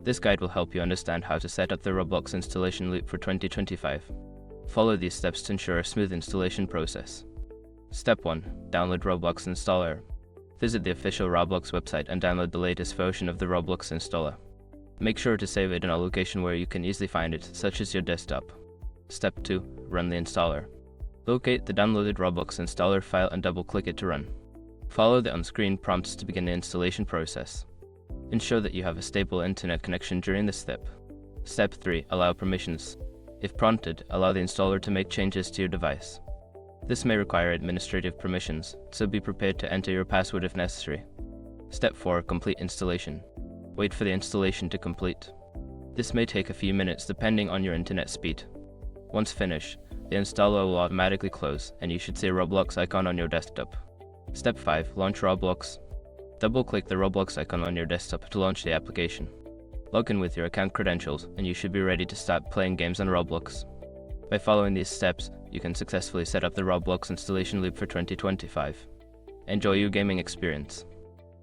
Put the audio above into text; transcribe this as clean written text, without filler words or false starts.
This guide will help you understand how to set up the Roblox installation loop for 2025. Follow these steps to ensure a smooth installation process. Step 1. Download Roblox installer. Visit the official Roblox website and download the latest version of the Roblox installer. Make sure to save it in a location where you can easily find it, such as your desktop. Step 2. Run the installer. Locate the downloaded Roblox installer file and double-click it to run. Follow the on-screen prompts to begin the installation process. Ensure that you have a stable internet connection during this step. Step 3. Allow permissions. If prompted, allow the installer to make changes to your device. This may require administrative permissions, so be prepared to enter your password if necessary. Step 4. Complete installation. Wait for the installation to complete. This may take a few minutes depending on your internet speed. Once finished, the installer will automatically close and you should see a Roblox icon on your desktop. Step 5. Launch Roblox. Double-click the Roblox icon on your desktop to launch the application. Log in with your account credentials and you should be ready to start playing games on Roblox. By following these steps, you can successfully set up the Roblox installation loop for 2025. Enjoy your gaming experience.